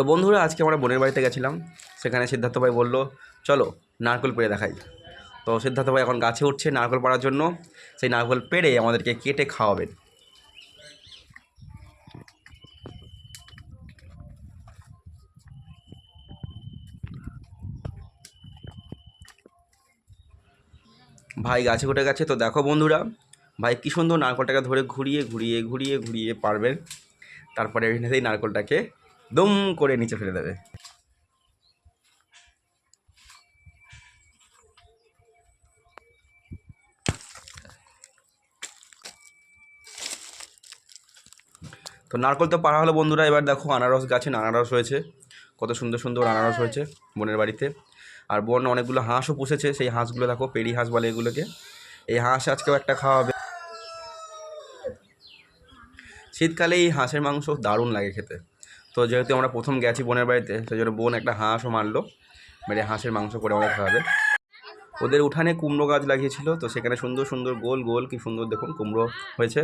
তো বন্ধুরা আজকে আমরা বোনের বাড়িতে গেছিলাম। সেখানে সিদ্ধার্থ ভাই বলল চলো নারকেল পেড়ে দেখাই। তো সিদ্ধার্থ ভাই এখন গাছে উঠছে নারকেল পাড়ার জন্য। সেই নারকেল পেড়ে আমাদেরকে কেটে খাওয়াবেন। ভাই গাছে উঠে গেছে। তো দেখো বন্ধুরা, ভাই কী সুন্দর নারকেলটাকে ধরে ঘুরিয়ে ঘুরিয়ে ঘুরিয়ে ঘুরিয়ে পারবেন। তারপরে সেই নারকেলটাকে দম করে নিচে ফেলে দেবে। তো নারকেল তো পাড়া হলো বন্ধুরা। এবার দেখো আনারস গাছে আনারস হয়েছে, কত সুন্দর সুন্দর আনারস হয়েছে বোনের বাড়িতে। আর বোন অনেকগুলো হাঁসও পুষেছে। সেই হাঁসগুলো দেখো পেড়ি হাঁস বলে এগুলোকে। এই হাঁস আজকেও একটা খাওয়াবে। শীতকালে এই হাঁসের মাংস দারুণ লাগে খেতে। তো যেহেতু আমরা প্রথম গেছি বোনের বাড়িতে, সেই জন্য বোন একটা হাঁসও মারলো, মেরে হাঁসের মাংস করে আমাদের খাওয়াবে। ওদের উঠানে কুমড়ো গাছ লাগিয়েছিল, তো সেখানে সুন্দর সুন্দর গোল গোল কি সুন্দর দেখুন কুমড়ো হয়েছে।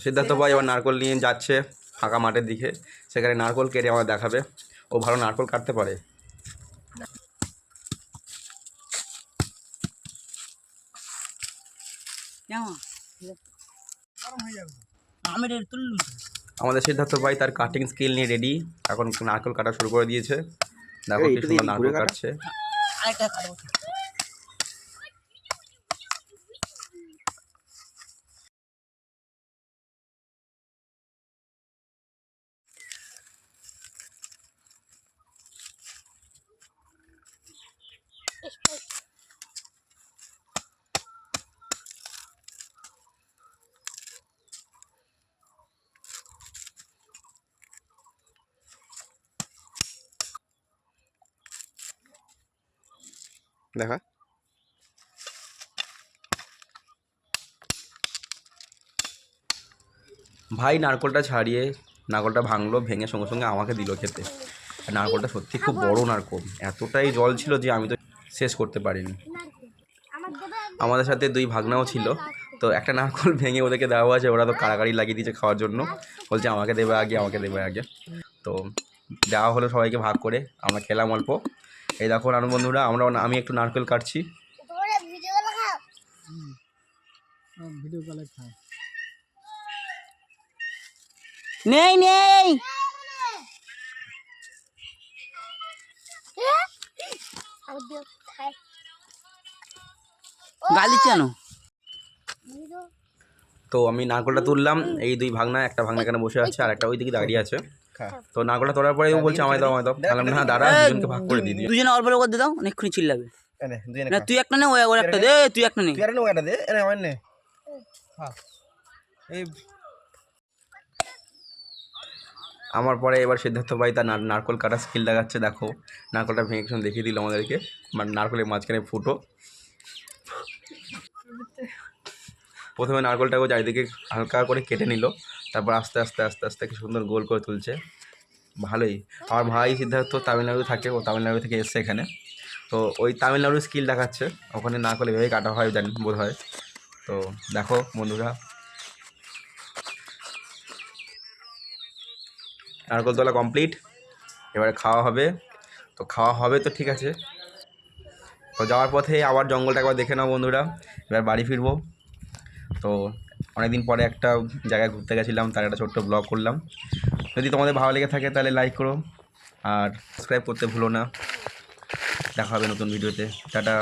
সিদ্ধার্থ ভাই আবার নারকেল নিয়ে যাচ্ছে ফাঁকা মাঠের দিকে। সেখানে নারকেল কেটে আমাদের দেখাবে। ও ভালো নারকেল কাটতে পারে। আমাদের সিদ্ধার্থ ভাই তার কাটিং স্কিল নিয়ে রেডি, এখন নারকেল কাটা শুরু করে দিয়েছে। দেখো কি সুন্দর নারকেল কাটছে। দেখা ভাই নারকেলটা ছাড়িয়ে নারকেলটা ভাঙলো, ভেঙে সঙ্গে সঙ্গে আমাকে দিল খেতে। নারকেলটা সত্যি খুব বড় নারকেল, এতটাই জল ছিল যে আমি তো শেষ করতে পারিনি। আমাদের সাথে দুই ভাগনাও ছিল, তো একটা নারকেল ভেঙে ওদেরকে দেওয়া আছে। ওরা তো কাড়াকাড়ি লাগিয়ে দিয়েছে খাওয়ার জন্য, বলছে আমাকে দেবে আগে, আমাকে দেবে আগে। তো দেওয়া হলো সবাইকে ভাগ করে, আমরা খেলাম অল্প। এই দেখো নানু বন্ধুরা, আমি একটু নারকেল কাটছি। নেই নেই গালি কেন? তো আমি নারকেলটা তুললাম। এই দুই ভাগনা, একটা ভাগনা এখানে বসে আছে আর একটা ওই দিকে দাঁড়িয়ে আছে। তো নারকেলটা তোলার পরে ও বলছে আমায় দাও আমায় দাও। বললাম না দাঁড়া, দুজনকে ভাগ করে দিই। দুজনে অল্প অল্প দিয়ে দাও, অনেকক্ষণ চিল্লাবে। না তুই একটা নে, ও একটা দে, তুই একটা নে। আমার পরে এবার সিদ্ধার্থ ভাই তার নারকেল কাটার স্কিল দেখাচ্ছে। দেখো নারকেলটা ভেঙে কিছু দেখিয়ে দিল আমাদেরকে, মানে নারকেলের মাঝখানে ফুটো। প্রথমে নারকেলটাকে চারিদিকে হালকা করে কেটে নিল, তারপর আস্তে আস্তে আস্তে আস্তে কি সুন্দর গোল করে তুলছে। ভালোই। আমার ভাই সিদ্ধার্থ তামিলনাড়ু থাকে, ও তামিলনাড়ু থেকে এসছে এখানে। তো ওই তামিলনাড়ুর স্কিল দেখাচ্ছে। ওখানে নারকেল এভাবেই কাটা হয় জানি বোধ হয়। তো দেখো বন্ধুরা, নারকেল তোলা কমপ্লিট। এবারে খাওয়া হবে। তো খাওয়া হবে তো ঠিক আছে। তো যাওয়ার পথে আবার জঙ্গলটা একবার দেখে নাও বন্ধুরা। এবার বাড়ি ফিরবো। তো অনেকদিন পরে একটা জায়গায় ঘুরতে গেছিলাম, তার একটা ছোট্ট ব্লগ করলাম। যদি তোমাদের ভালো লেগে থাকে তাহলে লাইক করো আর সাবস্ক্রাইব করতে ভুলো না। দেখা হবে নতুন ভিডিওতে। টাটা।